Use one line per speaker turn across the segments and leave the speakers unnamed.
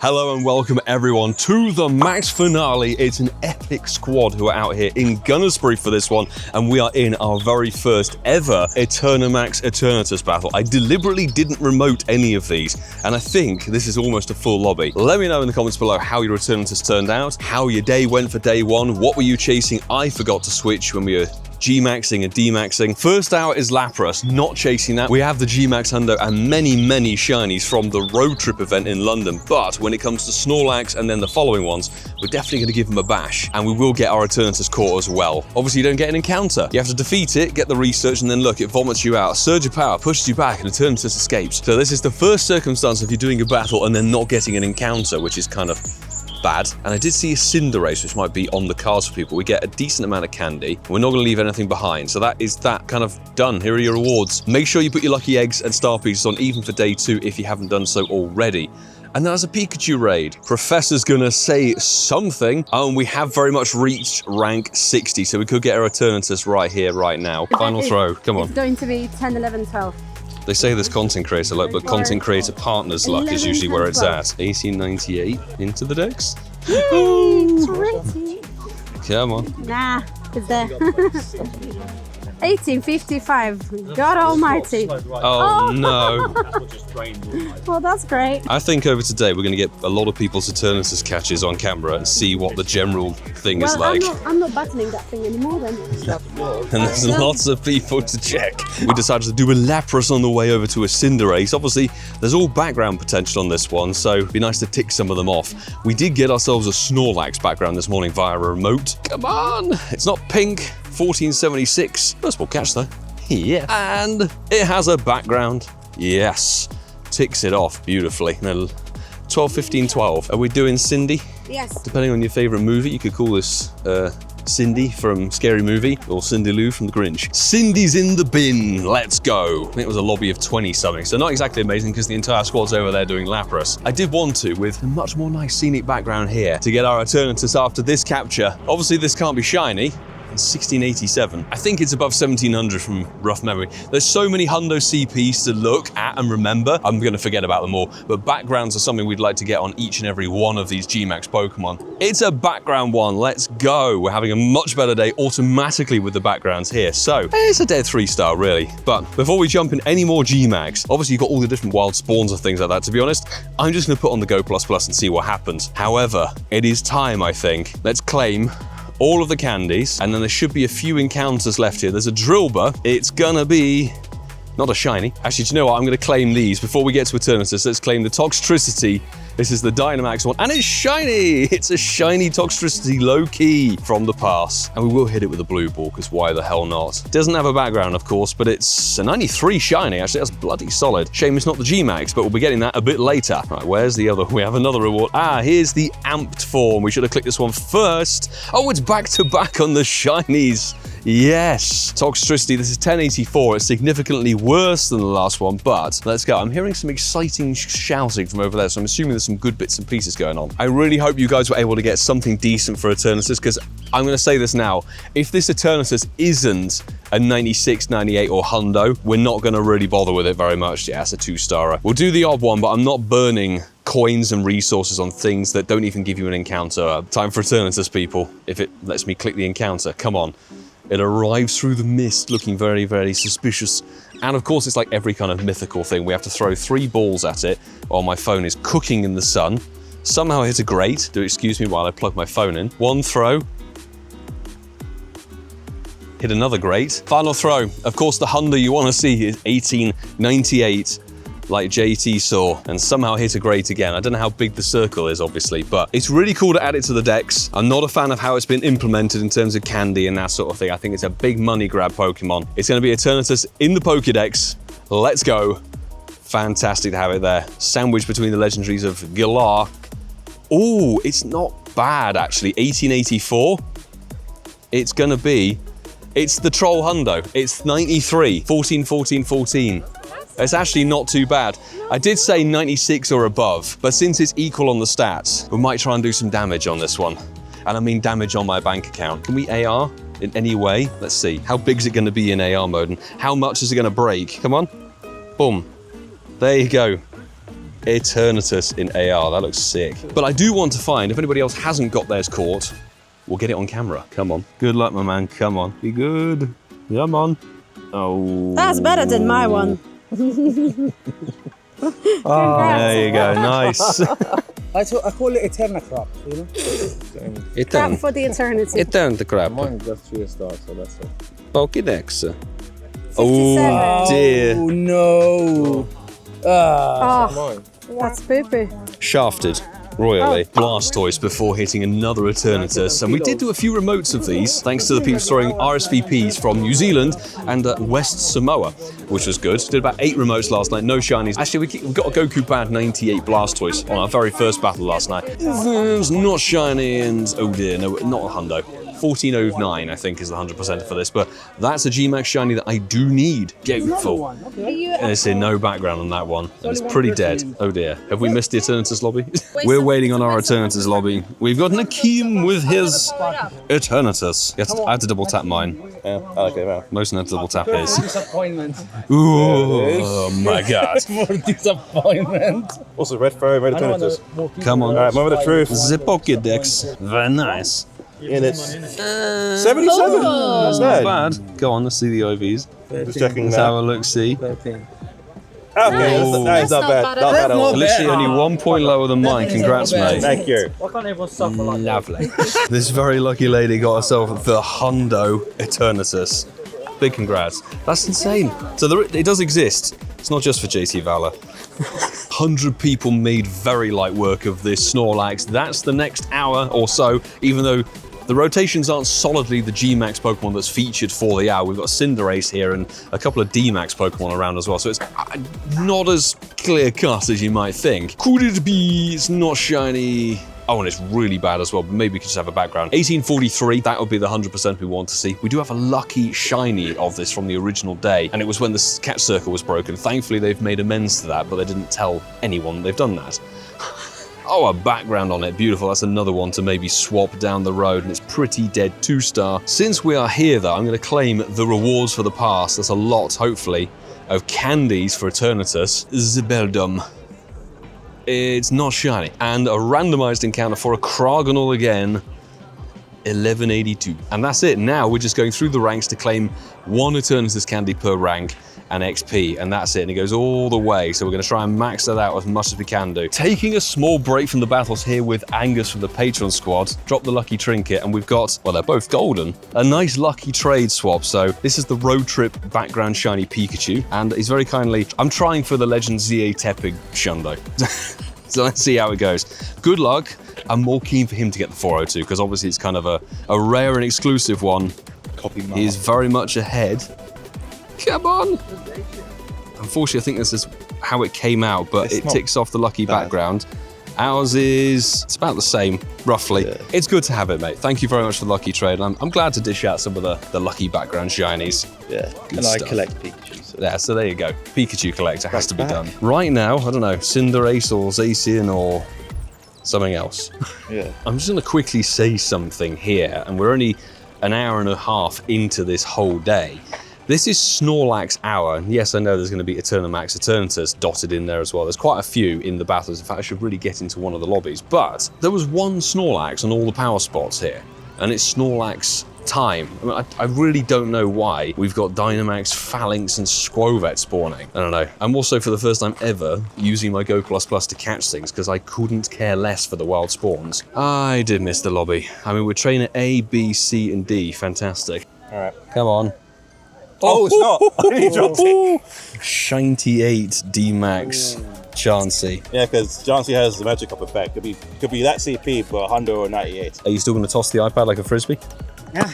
Hello and welcome everyone to the Max finale. It's an epic squad who are out here in Gunnersbury for this one, and we are in our very first ever Eternatus Eternatus battle. I deliberately didn't remote any of these, and I think this is almost a full lobby. Let me know in the comments below how your Eternatus turned out, how your day went for day one, what were you chasing? I forgot to switch when we were G-maxing and D-maxing. First out is Lapras, not chasing that. We have the GMax Hundo and many shinies from the road trip event in London, but when it comes to Snorlax and then the following ones, we're definitely going to give them a bash, and we will get our Eternatus core as well. Obviously, you don't get an encounter. You have to defeat it, get the research, and then look, it vomits you out. Surge of power pushes you back, and Eternatus escapes. So this is the first circumstance of you doing a battle and then not getting an encounter, which is kind of bad. And I did see a Cinderace, which might be on the cards for people. We get a decent amount of candy. We're not going to leave anything behind. So that is that kind of done. Here are your rewards. Make sure you put your lucky eggs and star pieces on even for day 2 if you haven't done so already. And there's a Pikachu raid. Professor's gonna say something. And we have very much reached rank 60, so we could get our Eternatus right here, right now. Final throw, come on.
It's going to be 10, 11, 12.
They say there's content creator luck, but content creator partners luck is usually where it's at. 1898 into the decks.
Yay, pretty.
Come on.
Nah, it's there. 1855. God almighty.
Oh no.
Well, that's great.
I think over today we're going to get a lot of people's Eternatus catches on camera and see what the general thing is like.
I'm not battling that thing anymore then.
And there's lots of people to check. We decided to do a Lapras on the way over to a Cinderace. Obviously, there's all background potential on this one, so it'd be nice to tick some of them off. We did get ourselves a Snorlax background this morning via a remote. Come on! It's not pink. 1476. First ball catch though. Yeah. And it has a background. Yes. Ticks it off beautifully. 12, 15, 12. Are we doing Cindy?
Yes.
Depending on your favorite movie, you could call this Cindy from Scary Movie or Cindy Lou from The Grinch. Cindy's in the bin. Let's go. I think it was a lobby of 20 something. So not exactly amazing because the entire squad's over there doing Lapras. I did want to, with a much more nice scenic background here, to get our Eternatus after this capture. Obviously this can't be shiny. 1687. I think it's above 1700 from rough memory. There's so many Hundo CPs to look at and remember. I'm going to forget about them all, but backgrounds are something we'd like to get on each and every one of these GMax Pokemon. It's a background one. Let's go. We're having a much better day automatically with the backgrounds here. So it's a dead 3-star really. But before we jump in any more GMax, obviously you've got all the different wild spawns and things like that. To be honest, I'm just going to put on the Go++ and see what happens. However, it is time, I think. Let's claim all of the candies, and then there should be a few encounters left here. There's a Drillbur. It's gonna be not a shiny. Actually, do you know what? I'm gonna claim these before we get to Eternatus. Let's claim the Toxtricity. This is the Dynamax one, and it's shiny! It's a shiny Toxtricity low-key from the pass. And we will hit it with a blue ball, because why the hell not? It doesn't have a background, of course, but it's a 93 shiny. Actually, that's bloody solid. Shame it's not the GMax, but we'll be getting that a bit later. Right, where's the other? We have another reward. Ah, here's the amped form. We should have clicked this one first. Oh, it's back-to-back on the shinies. Yes, Toxtricity, this is 1084. It's significantly worse than the last one, but let's go. I'm hearing some exciting shouting from over there, so I'm assuming there's some good bits and pieces going on. I really hope you guys were able to get something decent for Eternatus, because I'm going to say this now. If this Eternatus isn't a 96, 98 or Hundo, we're not going to really bother with it very much. Yeah, it's a 2-starer. We'll do the odd one, but I'm not burning coins and resources on things that don't even give you an encounter. Time for Eternatus, people. If it lets me click the encounter, come on. It arrives through the mist looking very suspicious. And of course, it's like every kind of mythical thing. We have to throw 3 balls at it while my phone is cooking in the sun. Somehow I hit a grate. Do excuse me while I plug my phone in. 1 throw. Hit another grate. Final throw. Of course, the Hundo you want to see is 1898. Like JT saw, and somehow hit a grate again. I don't know how big the circle is, obviously, but it's really cool to add it to the decks. I'm not a fan of how it's been implemented in terms of candy and that sort of thing. I think it's a big money grab Pokemon. It's going to be Eternatus in the Pokédex. Let's go. Fantastic to have it there. Sandwiched between the legendaries of Galar. Oh, it's not bad, actually. 1884. It's going to be... It's the Troll Hundo. It's 93. 14, 14, 14. It's actually not too bad. I did say 96 or above, but since it's equal on the stats, we might try and do some damage on this one. And I mean damage on my bank account. Can we AR in any way? Let's see. How big is it going to be in AR mode? And how much is it going to break? Come on. Boom. There you go. Eternatus in AR. That looks sick. But I do want to find, if anybody else hasn't got theirs caught, we'll get it on camera. Come on. Good luck, my man. Come on. Be good. Come on. Oh.
That's better than my one.
Oh, there you go. Nice.
I call it Eterna crap, you know?
Crap for the eternity.
Eterna crap.
Mine got 3 stars, so that's it.
Pokédex.
57.
Oh, dear.
Oh no!
Oh, that's poopy.
Shafted royally. Blastoise before hitting another Eternatus. And we did do a few remotes of these, thanks to the people throwing RSVPs from New Zealand and West Samoa, which was good. Did about 8 remotes last night, no shinies. Actually, we got a Goku Band 98 Blastoise on our very first battle last night. It was not shiny and, oh dear, no, not a Hundo. 1409, I think, is the 100% for this, but that's a GMax shiny that I do need. Beautiful. And it's in no background on that one. And it's pretty dead. Oh dear. Have we missed the Eternatus lobby? We're waiting on our Eternatus lobby. We've got Nakeem with his Eternatus. I have to double tap mine.
Yeah, okay, wow.
Most of the double tap is.
Disappointment.
Ooh, oh my god.
More disappointment.
Also, red fur, red Eternatus.
Come on.
Alright, moment of truth.
The Pokédex. Very nice.
And it's 77. That's
Not
bad.
bad. Go on, let's see the IVs.
Just checking
Let's
that.
have a look, see.
Okay,
Nice.
that's not bad. Not bad at all.
Literally only 1 point lower than mine. Congrats, mate.
Thank you.
Why can't everyone suffer like that?
Lovely. This very lucky lady got herself the Hundo Eternatus. Big congrats. That's insane. So it does exist. It's not just for JT Valor. 100 people made very light work of this Snorlax. That's the next hour or so, even though the rotations aren't solidly the GMax Pokemon that's featured for the hour. We've got Cinderace here and a couple of DMax Pokemon around as well, so it's not as clear-cut as you might think. Could it be it's not shiny? Oh, and it's really bad as well, but maybe we could just have a background. 1843, that would be the 100% we want to see. We do have a lucky shiny of this from the original day, and it was when the catch circle was broken. Thankfully, they've made amends to that, but they didn't tell anyone they've done that. Oh, a background on it, beautiful. That's another one to maybe swap down the road, and it's pretty dead 2-star. Since we are here, though, I'm going to claim the rewards for the past. That's a lot, hopefully, of candies for Eternatus. Zibeldum. It's not shiny. And a randomized encounter for a Kragonal again. 1182. And that's it. Now we're just going through the ranks to claim 1 Eternatus candy per rank and XP, and that's it. And it goes all the way. So we're going to try and max that out as much as we can do. Taking a small break from the battles here with Angus from the Patreon squad. Drop the lucky trinket, and we've got, well, they're both golden. A nice lucky trade swap. So this is the road trip background shiny Pikachu, and he's very kindly, I'm trying for the Legend ZA Tepig Shundo. So let's see how it goes. Good luck. I'm more keen for him to get the 402 because obviously it's kind of a rare and exclusive one. He's very much ahead. Come on. Unfortunately, I think this is how it came out, but it ticks off the lucky background. Ours is, it's about the same, roughly. Yeah. It's good to have it, mate. Thank you very much for the lucky trade. I'm glad to dish out some of the lucky background shinies.
Yeah,
good
and
stuff.
I collect Pikachu. So.
Yeah, so there you go. Pikachu collector has to be done. Right now, I don't know, Cinderace or Zacian or something else.
Yeah.
I'm just going to quickly say something here, and we're only an hour and a half into this whole day. This is Snorlax hour. Yes, I know there's going to be Eternatus, Eternatus dotted in there as well. There's quite a few in the battles. In fact, I should really get into one of the lobbies. But there was 1 Snorlax on all the power spots here, and it's Snorlax time. I mean, I really don't know why we've got Dynamax, Phalanx, and Squovet spawning. I don't know. I'm also, for the first time ever, using my Go++ to catch things because I couldn't care less for the wild spawns. I did miss the lobby. I mean, we're trainer A, B, C, and D. Fantastic.
All right.
Come on.
Oh, it's not. He dropped it.
Shinty 8 DMax Chansey.
Yeah, because Chansey has the magic up effect. Could be that CP for 100 or 98.
Are you still going to toss the iPad like a frisbee? There you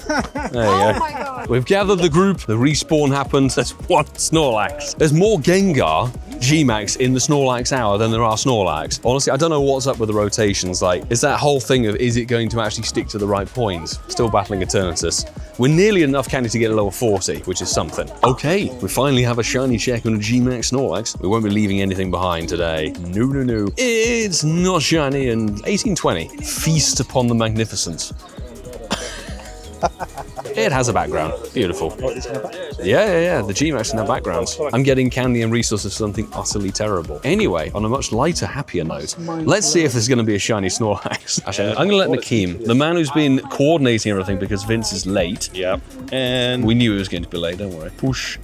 go.
my god.
We've gathered the group, the respawn happened, there's 1 Snorlax. There's more Gengar GMax in the Snorlax hour than there are Snorlax. Honestly, I don't know what's up with the rotations. Like, it's that whole thing of, is it going to actually stick to the right points? Still battling Eternatus. We're nearly enough candy to get a level 40, which is something. Okay, we finally have a shiny check on a GMax Snorlax. We won't be leaving anything behind today. No, no, no. It's not shiny, and 1820. Feast upon the magnificence. It has a background. Beautiful. Yeah. The GMax in the background. I'm getting candy and resources for something utterly terrible. Anyway, on a much lighter, happier note, let's see if there's going to be a shiny Snorlax. Actually, I'm going to let Nakeem, the man who's been coordinating everything because Vince is late.
Yeah. And
We knew he was going to be late, don't worry. Push.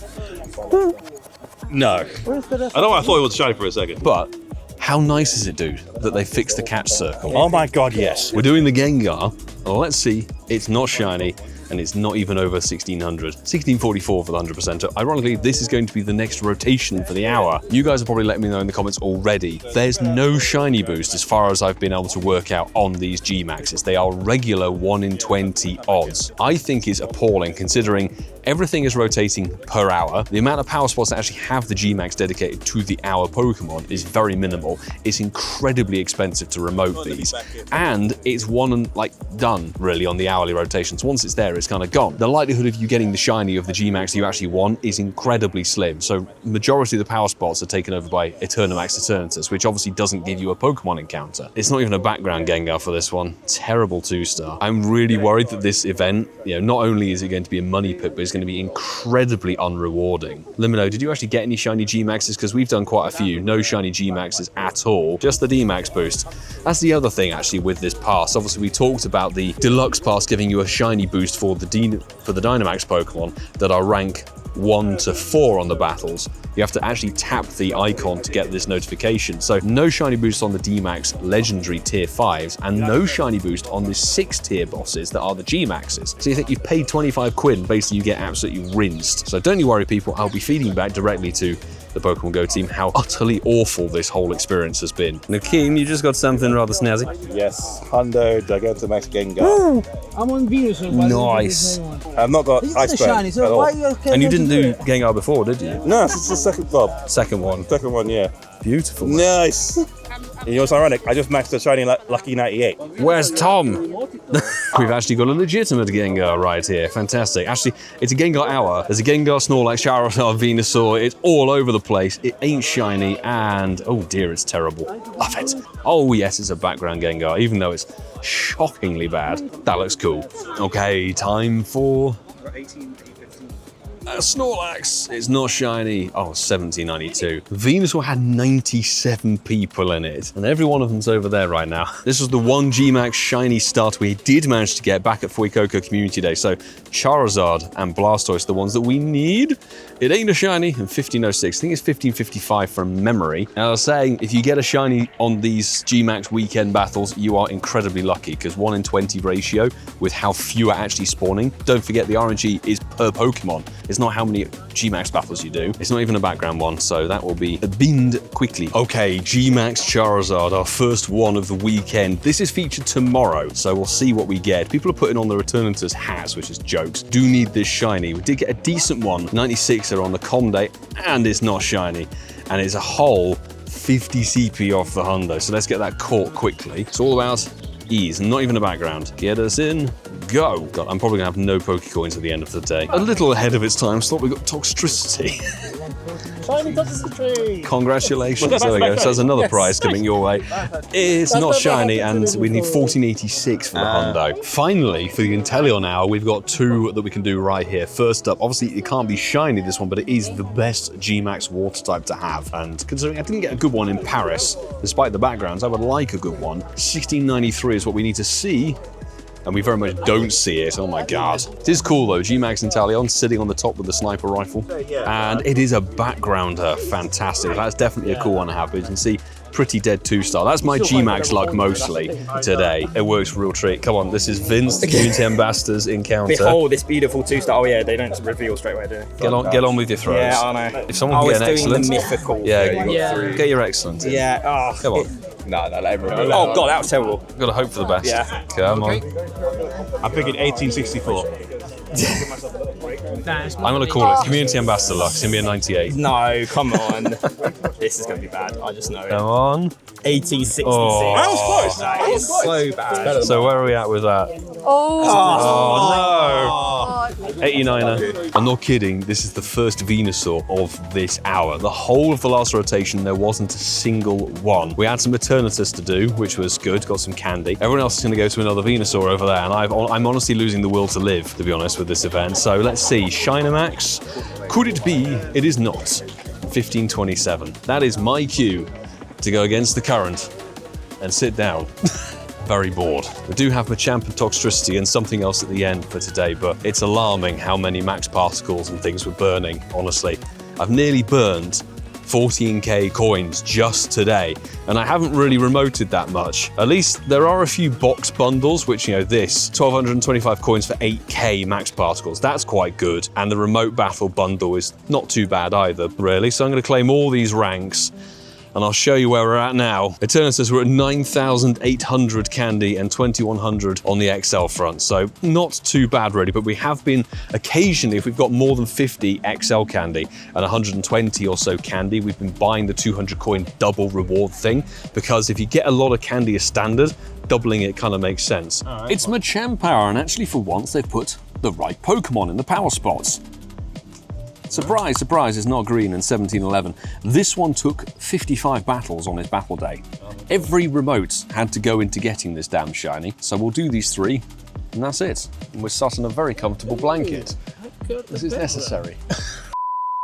no. I know I thought it was shiny for a second.
But how nice is it, dude, that they fixed the catch circle?
Oh my god, yes.
We're doing the Gengar. Well, let's see. It's not shiny, and it's not even over 1600. 1644 for the 100%. Ironically, this is going to be the next rotation for the hour. You guys are probably letting me know in the comments already. There's no shiny boost as far as I've been able to work out on these Gmaxes. They are regular 1 in 20 odds. I think it's appalling considering everything is rotating per hour. The amount of power spots that actually have the Gmax dedicated to the hour Pokemon is very minimal. It's incredibly expensive to remote these. And it's one and done really on the hourly rotations. Once it's there, it's kind of gone. The likelihood of you getting the shiny of the Gmax you actually want is incredibly slim. So majority of the power spots are taken over by Eternatus Eternatus, which obviously doesn't give you a Pokemon encounter. It's not even a background Gengar for this one. Terrible 2-star. I'm really worried that this event, not only is it going to be a money pit, but it's going to be incredibly unrewarding. Limino, did you actually get any shiny Gmaxes? Because we've done quite a few. No shiny Gmaxes at all. Just the D-Max boost. That's the other thing actually with this pass. Obviously we talked about the deluxe pass giving you a shiny boost for the Dynamax Pokemon that are rank 1 to 4 on the battles. You have to actually tap the icon to get this notification. So no shiny boost on the D-Max legendary tier 5s and no shiny boost on the 6 tier bosses that are the G-Maxes. So you think you've paid 25 quid and basically you get absolutely rinsed. So don't you worry people, I'll be feeding back directly to the Pokemon Go team how utterly awful this whole experience has been. Nakeem, you just got something rather snazzy.
Yes, Hundo, Gigantamax Gengar.
I'm on Venus.
Nice.
I've not got
This
Ice
is the shiny, so why are you okay?
And you didn't do Gengar before, did you?
No, it's the second Bob.
Second one.
Second one, yeah.
Beautiful.
Nice. And you know what's ironic? I just maxed the shiny Lucky 98.
Where's Tom? We've actually got a legitimate Gengar right here. Fantastic. Actually, it's a Gengar hour. There's a Gengar, Snorlax, Charizard, Venusaur. It's all over the place. It ain't shiny, and oh dear, it's terrible. Love it. Oh yes, it's a background Gengar, even though it's shockingly bad. That looks cool. Okay, time for Snorlax. It's not shiny. Oh, 1792. Venusaur had 97 people in it, and every one of them's over there right now. This was the one GMax shiny start we did manage to get back at Fuecoco Community Day. So Charizard and Blastoise, the ones that we need. It ain't a shiny, and 1506. I think it's 1555 from memory. And I was saying, if you get a shiny on these GMax weekend battles, you are incredibly lucky, because 1 in 20 ratio with how few are actually spawning. Don't forget the RNG is per Pokemon. It's not how many GMax battles you do. It's not even a background one, so that will be binned quickly. Okay, GMax Charizard, our first one of the weekend. This is featured tomorrow, so we'll see what we get. People are putting on the Eternatus hats, which is jokes. Do need this shiny. We did get a decent one, 96er on the com day, and it's not shiny. And it's a whole 50 CP off the Hundo, so let's get that caught quickly. It's all about ease, not even a background. Get us in. Go! God, I'm probably gonna have no Pokecoins at the end of the day. A little ahead of its time, so thought we got Toxtricity.
Shiny Toxtricity!
Congratulations, there we go. So there's another prize coming your way. It's not shiny, and we need 1486 for the Hundo. Finally, for the Inteleon hour, we've got 2 that we can do right here. First up, obviously it can't be shiny, this one, but it is the best GMax water type to have. And considering I didn't get a good one in Paris, despite the backgrounds, I would like a good one. 1693 is what we need to see. And we very much don't see it. Oh my god. It is cool though. GMax Inteleon sitting on the top with the sniper rifle. And it is a backgrounder. Fantastic. That's definitely a cool one to have. But you can see pretty dead 2-star. That's my GMax luck mostly today. It works real treat. Come on, this is Vince, the community ambassador's encounter.
Behold this beautiful 2-star. Oh yeah, they don't reveal straight away, do they?
Get on with your throws.
Yeah, I know.
If someone can get an excellent,
doing the mythical.
Get your excellent in.
Yeah. Oh,
come on.
No, let everyone reveal. Oh god, that was terrible.
Got to hope for the best.
Yeah.
Come on.
I'm picking 1864.
I'm going to call it Community Ambassador luck. It's going to be a 98.
No, come on. This is going to be bad. I just know it.
Come on.
1866.
Oh.
That was close.
That is so bad.
So where are we at with that?
Oh,
Oh no. 89er. I'm not kidding, this is the first Venusaur of this hour. The whole of the last rotation, there wasn't a single one. We had some Eternatus to do, which was good, got some candy. Everyone else is going to go to another Venusaur over there, and I'm honestly losing the will to live, to be honest, with this event. So let's see, GMax, could it be? It is not. 1527. That is my cue to go against the current and sit down. Very bored. We do have Machamp and Toxtricity and something else at the end for today, but it's alarming how many max particles and things we're burning, honestly. I've nearly burned 14k coins just today, and I haven't really remoted that much. At least there are a few box bundles, which, you know, this 1225 coins for 8k max particles, that's quite good, and the remote battle bundle is not too bad either, really. So I'm going to claim all these ranks, and I'll show you where we're at now. Eternatus, we're at 9,800 candy and 2,100 on the XL front, so not too bad really, but we have been occasionally, if we've got more than 50 XL candy and 120 or so candy, we've been buying the 200 coin double reward thing, because if you get a lot of candy as standard, doubling it kind of makes sense.
Right. It's Machamp power, and actually for once they've put the right Pokemon in the power spots. Surprise, surprise, it's not green in 1711. This one took 55 battles on his battle day. Every remote had to go into getting this damn shiny, so we'll do these 3, and that's it. And we're sat in a very comfortable blanket. This is necessary.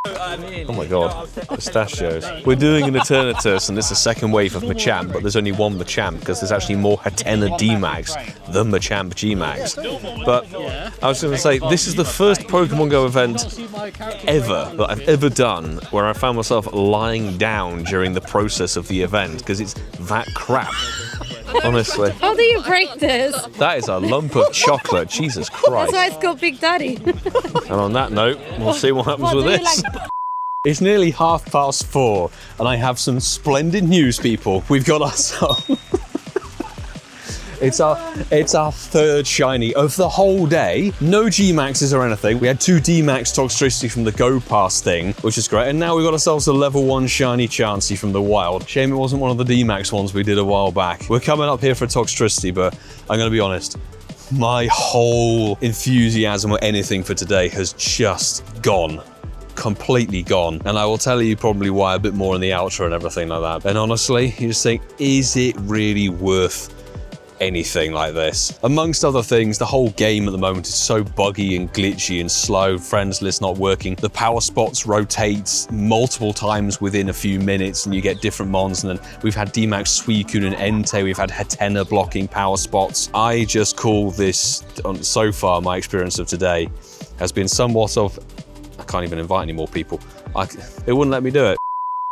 Oh my god, pistachios. We're doing an Eternatus, and it's a second wave of Machamp, but there's only one Machamp, because there's actually more Hatena D-Max than Machamp G-Max. But I was going to say, this is the first Pokemon GO event ever that I've ever done where I found myself lying down during the process of the event, because it's that crap. Honestly.
How do you break this?
That is a lump of chocolate, Jesus Christ.
That's why it's called Big Daddy.
And on that note, we'll see what happens with this. It's nearly 4:30, and I have some splendid news, people. We've got ourselves... It's our third shiny of the whole day. No G-Maxes or anything. We had 2 D-Max Toxtricity from the Go Pass thing, which is great. And now we've got ourselves a level 1 shiny Chansey from the wild. Shame it wasn't one of the D-Max ones we did a while back. We're coming up here for Toxtricity, but I'm going to be honest. My whole enthusiasm or anything for today has just gone. Completely gone. And I will tell you probably why a bit more in the outro and everything like that. And honestly, you just think, is it really worth anything like this? Amongst other things, the whole game at the moment is so buggy and glitchy and slow, friends list not working. The power spots rotate multiple times within a few minutes and you get different mons, and then we've had D-Max Suicune and Entei, we've had Hatena blocking power spots. I just call this, so far my experience of today has been somewhat of, I can't even invite any more people. It wouldn't let me do it.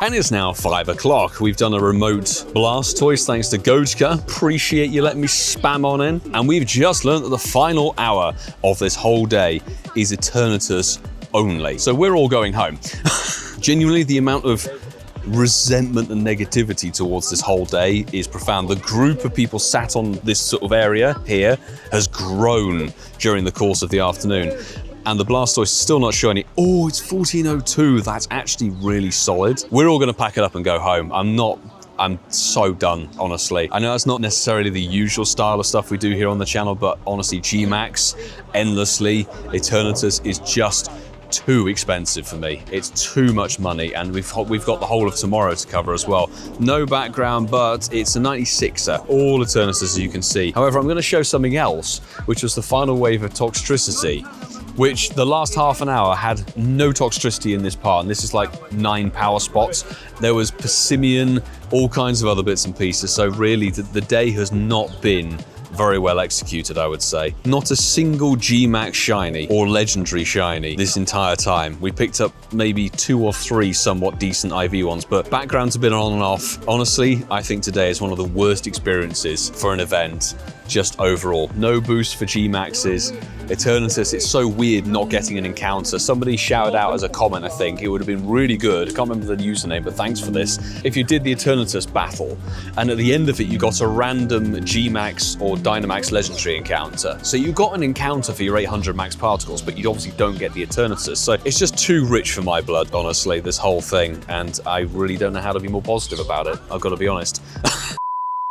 And it's now 5 o'clock. We've done a remote Blastoise thanks to Gojka. Appreciate you letting me spam on in. And we've just learned that the final hour of this whole day is Eternatus only. So we're all going home. Genuinely, the amount of resentment and negativity towards this whole day is profound. The group of people sat on this sort of area here has grown during the course of the afternoon. And the Blastoise is still not shiny. Oh, it's 1402. That's actually really solid. We're all gonna pack it up and go home. I'm so done, honestly. I know that's not necessarily the usual style of stuff we do here on the channel, but honestly, G-Max, endlessly, Eternatus is just too expensive for me. It's too much money, and we've got the whole of tomorrow to cover as well. No background, but it's a 96er. All Eternatus, as you can see. However, I'm gonna show something else, which was the final wave of Toxtricity, which the last half an hour had no Toxtricity in this part, and this is like 9 power spots. There was Persimmon, all kinds of other bits and pieces, so really the day has not been very well executed, I would say. Not a single G-Max shiny or legendary shiny this entire time. We picked up maybe 2 or 3 somewhat decent IV ones, but backgrounds have been on and off. Honestly, I think today is one of the worst experiences for an event, just overall. No boost for G-Maxes. Eternatus, it's so weird not getting an encounter. Somebody shouted out as a comment, I think, it would have been really good. I can't remember the username, but thanks for this. If you did the Eternatus battle, and at the end of it, you got a random G-Max or Dynamax legendary encounter. So you got an encounter for your 800 max particles, but you obviously don't get the Eternatus. So it's just too rich for my blood, honestly, this whole thing. And I really don't know how to be more positive about it. I've got to be honest.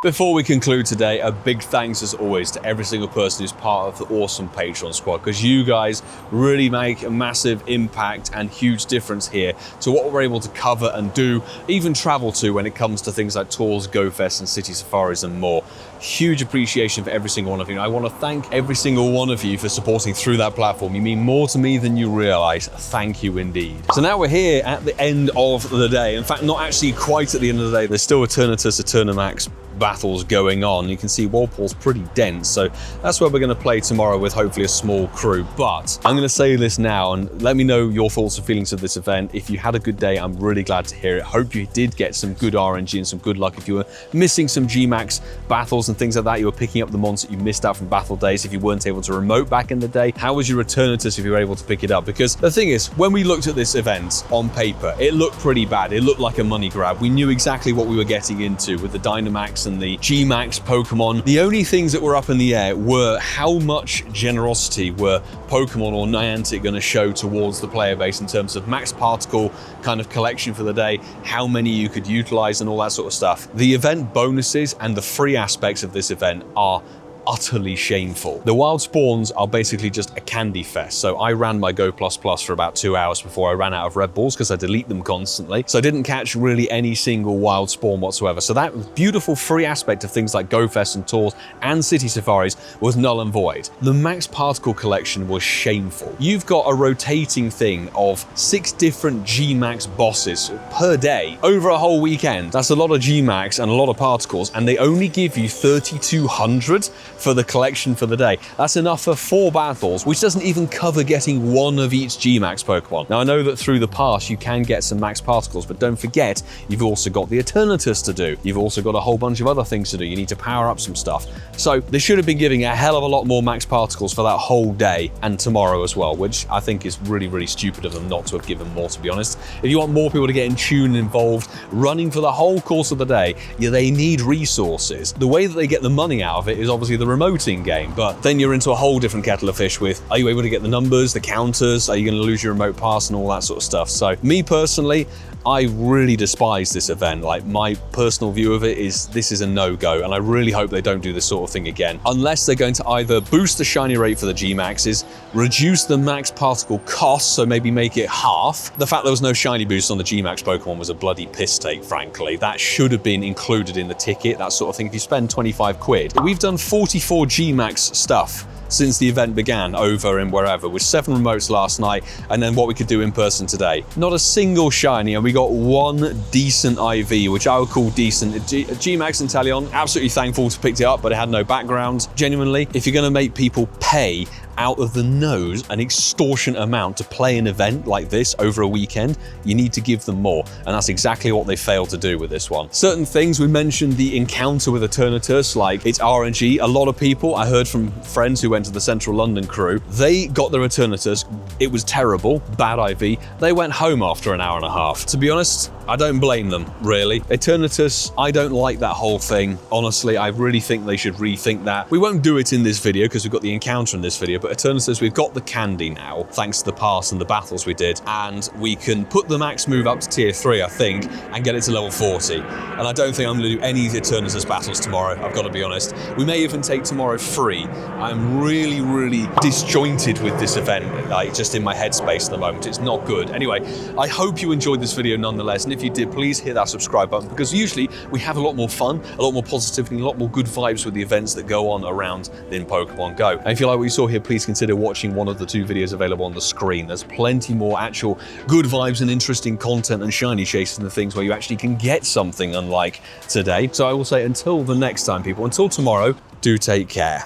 Before we conclude today, a big thanks as always to every single person who's part of the awesome Patreon squad, because you guys really make a massive impact and huge difference here to what we're able to cover and do, even travel to when it comes to things like tours, Go Fest and city safaris and more. Huge appreciation for every single one of you. And I want to thank every single one of you for supporting through that platform. You mean more to me than you realize. Thank you indeed. So now we're here at the end of the day. In fact, not actually quite at the end of the day. There's still Eternatus, Eternatus battles going on. You can see Walpole's pretty dense, so that's where we're going to play tomorrow with hopefully a small crew. But I'm going to say this now and let me know your thoughts and feelings of this event. If you had a good day, I'm really glad to hear it. Hope you did get some good RNG and some good luck. If you were missing some GMax battles and things like that, you were picking up the mons that you missed out from battle days. If you weren't able to remote back in the day, how was your Eternatus if you were able to pick it up? Because the thing is, when we looked at this event on paper, it looked pretty bad. It looked like a money grab. We knew exactly what we were getting into with the Dynamax and the GMax Pokemon. The only things that were up in the air were how much generosity were Pokemon or Niantic going to show towards the player base in terms of max particle kind of collection for the day, how many you could utilize and all that sort of stuff. The event bonuses and the free aspects of this event are utterly shameful. The wild spawns are basically just a candy fest. So I ran my Go++ for about 2 hours before I ran out of red balls because I delete them constantly. So I didn't catch really any single wild spawn whatsoever. So that beautiful free aspect of things like Go Fest and tours and city safaris was null and void. The max particle collection was shameful. You've got a rotating thing of 6 different GMax bosses per day over a whole weekend. That's a lot of GMax and a lot of particles, and they only give you 3,200 for the collection for the day. That's enough for 4 battles, which doesn't even cover getting 1 of each GMax Pokemon. Now I know that through the past you can get some max particles, but don't forget you've also got the Eternatus to do. You've also got a whole bunch of other things to do. You need to power up some stuff. So they should have been giving a hell of a lot more max particles for that whole day and tomorrow as well, which I think is really, really stupid of them not to have given more, to be honest. If you want more people to get in tune and involved, running for the whole course of the day, yeah, they need resources. The way that they get the money out of it is obviously the remoting game, but then you're into a whole different kettle of fish with, are you able to get the numbers, the counters, are you going to lose your remote pass and all that sort of stuff. So me personally, I really despise this event. Like, my personal view of it is this is a no-go, and I really hope they don't do this sort of thing again, unless they're going to either boost the shiny rate for the Gmaxes, reduce the max particle cost, so maybe make it half. The fact there was no shiny boost on the Gmax Pokemon was a bloody piss take, frankly. That should have been included in the ticket, that sort of thing. If you spend 25 quid, we've done 44 Gmax stuff since the event began over in wherever, with 7 remotes last night, and then what we could do in person today. Not a single shiny, and we got 1 decent IV, which I would call decent. GMax Inteleon, absolutely thankful to pick it up, but it had no background. Genuinely, if you're going to make people pay out of the nose an extortionate amount to play an event like this over a weekend, you need to give them more, and that's exactly what they failed to do with this one. Certain things, we mentioned the encounter with Eternatus, like it's RNG. A lot of people, I heard from friends who went to the Central London crew, they got their Eternatus, it was terrible, bad IV, they went home after an hour and a half. To be honest, I don't blame them, really. Eternatus, I don't like that whole thing. Honestly, I really think they should rethink that. We won't do it in this video because we've got the encounter in this video, but Eternatus, we've got the candy now, thanks to the pass and the battles we did, and we can put the max move up to tier 3, I think, and get it to level 40. And I don't think I'm going to do any Eternatus battles tomorrow, I've got to be honest. We may even take tomorrow free. I'm really, really disjointed with this event, like just in my headspace at the moment. It's not good. Anyway, I hope you enjoyed this video nonetheless, and if you did, please hit that subscribe button, because usually we have a lot more fun, a lot more positivity, a lot more good vibes with the events that go on around in Pokemon Go. And if you like what you saw here, please consider watching one of the 2 videos available on the screen. There's plenty more actual good vibes and interesting content and shiny chases and the things where you actually can get something unlike today. So I will say until the next time, people, until tomorrow, do take care.